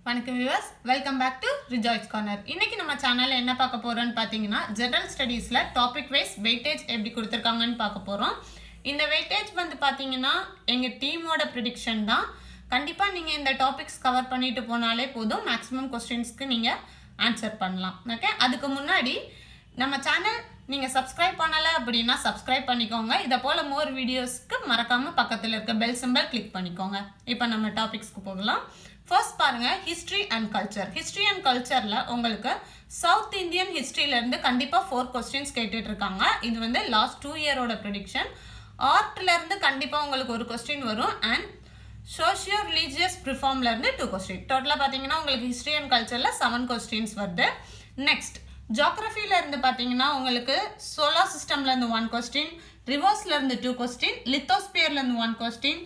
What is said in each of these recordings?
வணக்கம் viewers, welcome back to rejoice corner. இன்னைக்கு நம்ம சேனல்ல என்ன பார்க்க போறோம்னு பாத்தீங்கன்னா ஜெனரல் ஸ்டடீஸ்ல டாபிக் வைஸ் வெயிட்டேஜ் எப்படி கொடுத்திருக்காங்கன்னு பார்க்க போறோம். இந்த வெயிட்டேஜ் வந்து பாத்தீங்கன்னா எங்க டீமோட ப்ரெடிக்ஷன் தான். கண்டிப்பா நீங்க இந்த டாபிக்ஸ் கவர் பண்ணிட்டு போனாலே போதும், மேக்ஸிமம் क्वेश्चंसக்கு நீங்க ஆன்சர் பண்ணலாம். ஓகே, அதுக்கு முன்னாடி நம்ம சேனல் நீங்க சப்ஸ்கிரைப் பண்ணல அப்படினா சப்ஸ்கிரைப் பண்ணிக்கோங்க. இத போல மோர் வீடியோஸ்க்கு மறக்காம பக்கத்துல இருக்க பெல் சிம்பல் கிளிக் பண்ணிக்கோங்க. இப்போ நம்ம டாபிக்ஸ்க்கு போகலாம். ஃபர்ஸ்ட் பாருங்க, history and culture. History and கல்ச்சர்ல உங்களுக்கு சவுத் இந்தியன் ஹிஸ்டரியில இருந்து கண்டிப்பா 4 क्वेश्चंस கேட்டுட்டு இருக்காங்க. இது வந்து லாஸ்ட் 2 இயரோட ப்ரெடிக்ஷன். ஆர்ட்ல இருந்து கண்டிப்பா உங்களுக்கு ஒரு क्वेश्चन வரும் அண்ட் சோஷியோ ரிலிஜியஸ் ரிஃபார்ம்ல இருந்து 2 क्वेश्चन. டோட்டலா பாத்தீங்கன்னா உங்களுக்கு ஹிஸ்டரி அண்ட் கல்ச்சர்ல 7 क्वेश्चंस வருது. நெக்ஸ்ட் ஜியோகிராஃபில இருந்து பாத்தீங்கன்னா உங்களுக்கு சோலார் சிஸ்டம்ல இருந்து 1 क्वेश्चन, ரிவர்ஸ்ல இருந்து 2 क्वेश्चन, லித்தோஸ்பியர்ல இருந்து 1 क्वेश्चन,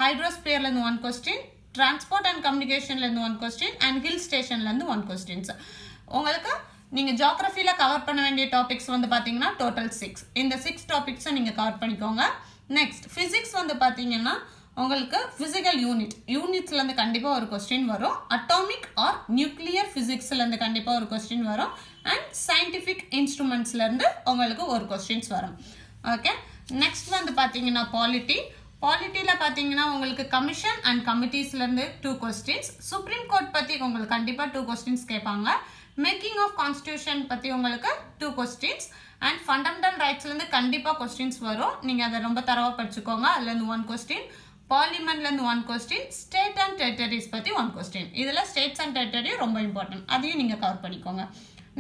ஹைட்ரோஸ்பியர்ல இருந்து 1 क्वेश्चन, டிரான்ஸ்போர்ட் அண்ட் கம்யூனிகேஷன்ல இருந்து 1 क्वेश्चन அண்ட் ஹில் ஸ்டேஷன்ல இருந்து 1 क्वेश्चंस. உங்களுக்கு நீங்க ஜியோகிராஃபில கவர் பண்ண வேண்டிய டாபிக்ஸ் வந்து பாத்தீங்கன்னா டோட்டல் 6. இந்த 6 டாபிக்ஸை நீங்க கவர் பண்ணிக்கோங்க. நெக்ஸ்ட் பிசிக்ஸ் வந்து பாத்தீங்கன்னா உங்களுக்கு பிசிக்கல் யூனிட்ஸ்ல இருந்து கண்டிப்பா ஒரு क्वेश्चन வரும். அட்டாமிக் ஆர் நியூக்ளியர் பிசிக்ஸ்ல இருந்து கண்டிப்பா ஒரு क्वेश्चन வரும் அண்ட் சயின்டிபிக் இன்ஸ்ட்ருமெண்ட்ஸ்ல இருந்து உங்களுக்கு ஒரு क्वेश्चंस வரும். ஓகே, நெக்ஸ்ட் வந்து பாத்தீங்கன்னா பாலிட்டில பாத்தீங்கன்னா உங்களுக்கு கமிஷன் அண்ட் கமிட்டிஸ்ல இருந்து 2 क्वेश्चंस, சுப்ரீம் கோர்ட் பத்தி உங்களுக்கு கண்டிப்பா 2 क्वेश्चंस கேட்பாங்க, மேக்கிங் ஆஃப் கான்ஸ்டிடியூஷன் பத்தி உங்களுக்கு 2 क्वेश्चंस அண்ட் ஃபண்டமெண்டல் ரைட்ஸ்ல இருந்து கண்டிப்பா क्वेश्चंस வரும். நீங்க அதை ரொம்ப தரவா படிச்சுக்கோங்க. அதுல இருந்து 1 क्वेश्चन, பார்லிமெண்ட்ல இருந்து 1 क्वेश्चन, ஸ்டேட் அண்ட் டெரிட்டரிஸ் பத்தி 1 क्वेश्चन. இதுல ஸ்டேட்ஸ் அண்ட் டெரிட்டரி ரொம்ப இம்பார்ட்டன்ட், அதையும் நீங்க கவர் பண்ணிக்கோங்க.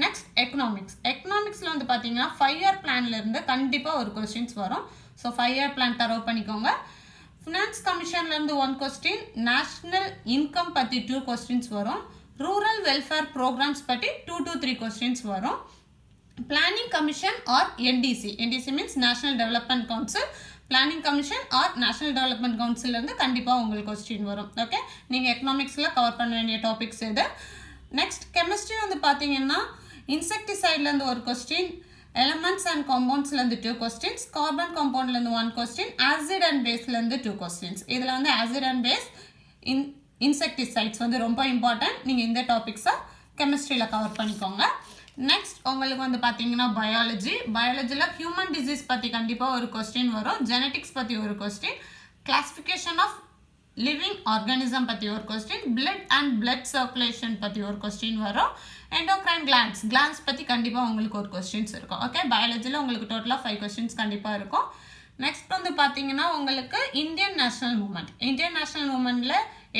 நெக்ஸ்ட் எக்கனாமிக்ஸ்ல வந்து பாத்தீங்கன்னா 5 இயர் பிளான்ல இருந்து கண்டிப்பா ஒரு क्वेश्चंस வரும். ஸோ 5 இயர் பிளான் தரவு பண்ணிக்கோங்க. ஃபினான்ஸ் கமிஷன்ல இருந்து 1 क्वेश्चन, நேஷனல் இன்கம் பத்தி 2 क्वेश्चंस வரும், ரூரல் வெல்ஃபேர் ப்ரோக்ராம்ஸ் பத்தி 2 to 3 क्वेश्चंस வரும். Planning commission or NDC means national development council, planning commission or national development council இருந்து கண்டிப்பா உங்களுக்கு क्वेश्चन வரும். ஓகே, நீங்க எக்கனாமிக்ஸ்ல கவர் பண்ண வேண்டிய டாபிக்ஸ் இது. நெக்ஸ்ட் கெமிஸ்ட்ரி வந்து பாத்தீங்கன்னா இன்செக்டிசைட்ல இருந்து ஒரு क्वेश्चन, எலிமெண்ட்ஸ் அண்ட் காம்பவுண்ட்ஸ்ல இருந்து 2 क्वेश्चंस, கார்பன் காம்பவுண்ட்ல இருந்து 1 क्वेश्चन, ஆசிட் அண்ட் பேஸ்ல இருந்து 2 क्वेश्चंस. இதுல வந்து ஆசிட் அண்ட் பேஸ் இன்செக்டிசைட்ஸ் வந்து ரொம்ப இம்பார்ட்டன்ட். நீங்க இந்த டாபிக்ஸை கெமிஸ்ட்ரியில கவர் பண்ணிக்கோங்க. நெக்ஸ்ட் உங்களுக்கு வந்து பாத்தீங்கன்னா பயாலஜில ஹியூமன் டிசீஸ் பத்தி கண்டிப்பா ஒரு क्वेश्चन வரும், ஜெனடிக்ஸ் பத்தி ஒரு question, classification of living organism பத்தி ஒரு question, blood and blood circulation பத்தி ஒரு क्वेश्चन வரும், எண்டோக்ரைன் கிளாண்ட்ஸ் பத்தி கண்டிப்பா உங்களுக்கு ஒரு क्वेश्चंस இருக்கும். ஓகே, பயாலஜில உங்களுக்கு டோட்டலா 5 क्वेश्चंस கண்டிப்பா இருக்கும். நெக்ஸ்ட் வந்து பாத்தீங்கன்னா உங்களுக்கு இந்தியன் நேஷனல் மூவ்மெண்ட்ல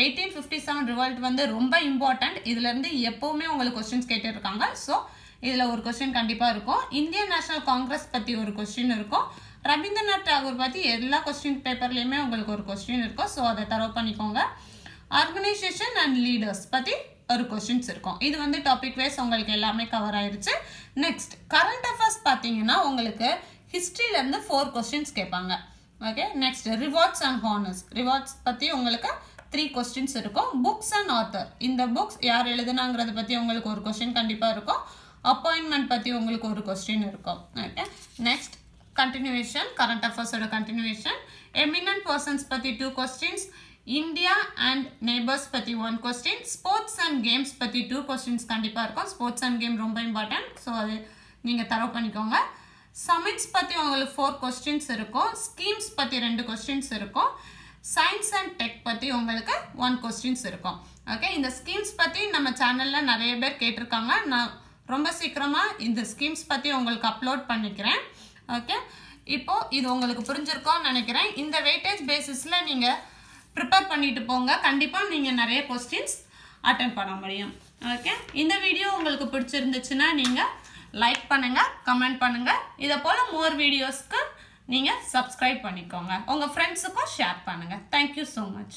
1857 ரிவால்ட் வந்து ரொம்ப இம்பார்ட்டன்ட். இதுல இருந்து எப்பவுமே உங்களுக்கு क्वेश्चंस கேட்டு இருக்காங்க. சோ இதுல ஒரு क्वेश्चन கண்டிப்பா இருக்கும். இந்தியன் நேஷனல் காங்கிரஸ் பத்தி ஒரு क्वेश्चन இருக்கும். ரவீந்திரநாத் டாகூர் பத்தி எல்லா क्वेश्चन பேப்பர்லயுமே உங்களுக்கு ஒரு क्वेश्चन இருக்கும். சோ அதை தரவு பண்ணிக்கோங்க. ஆர்கனைசேஷன் அண்ட் லீடர்ஸ் பத்தி ஒரு क्वेश्चंस இருக்கும். இது வந்து டாபிக் வைஸ் உங்களுக்கு எல்லாமே கவர் ஆயிருச்சு. நெக்ஸ்ட் கரண்ட் அஃபேர்ஸ் பாத்தீங்கன்னா உங்களுக்கு ஹிஸ்டரியில இருந்து 4 क्वेश्चंस கேட்பாங்க. Okay, next rewards and honours. Rewards பத்தி உங்களுக்கு 3 क्वेश्चंस இருக்கும். புக்ஸ் அண்ட் ஆத்தர், இந்த புக்ஸ் யார் எழுதுனாங்கறத பத்தி உங்களுக்கு ஒரு क्वेश्चन கண்டிப்பா இருக்கும். அப்பாயின்ட்மெண்ட் பத்தி உங்களுக்கு ஒரு क्वेश्चन இருக்கும். ஓகே, நெக்ஸ்ட் கண்டினியூவேஷன், கரண்ட் அஃபேர்ஸோட கண்டினியூவேஷன். எமினன்ட் பர்சன்ஸ் பத்தி 2 क्वेश्चंस, இந்தியா அண்ட் நெய்பர்ஸ் பத்தி 1 क्वेश्चन, ஸ்போர்ட்ஸ் அண்ட் கேம்ஸ் பத்தி 2 क्वेश्चंस கண்டிப்பா இருக்கும். ஸ்போர்ட்ஸ் அண்ட் கேம் ரொம்ப இம்பார்ட்டன்ட். ஸோ அது நீங்க தரவு பண்ணிக்கோங்க. சமிட்ஸ் பத்தி உங்களுக்கு 4 क्वेश्चंस இருக்கும். ஸ்கீம்ஸ் பத்தி 2 क्वेश्चंस இருக்கும். சயின்ஸ் அண்ட் டெக் பத்தி உங்களுக்கு 1 क्वेश्चंस இருக்கும். ஓகே, இந்த ஸ்கீம்ஸ் பத்தி நம்ம சேனல்ல நிறைய பேர் கேட்டிருக்காங்க. நான் ரொம்ப சீக்கிரமா இந்த ஸ்கீம்ஸ் பத்தி உங்களுக்கு அப்லோட் பண்ணிக்கிறேன். ஓகே, இப்போ இது உங்களுக்கு புரிஞ்சிருக்கும்னு நினைக்கிறேன். இந்த வெயிட்டேஜ் பேசிஸ்ல நீங்க ப்ரிப்பேர் பண்ணிட்டு போங்க. கண்டிப்பா நீங்க நிறைய क्वेश्चंस அட்டெண்ட் பண்ண முடியும். ஓகே, இந்த வீடியோ உங்களுக்கு பிடிச்சிருந்துச்சுன்னா நீங்க லைக் பண்ணுங்க, கமெண்ட் பண்ணுங்க. இத போல மோர் வீடியோஸ்க்கு நீங்க சப்ஸ்கிரைப் பண்ணிக்கோங்க. உங்க ஃப்ரெண்ட்ஸுக்கும் ஷேர் பண்ணுங்க. Thank you so much.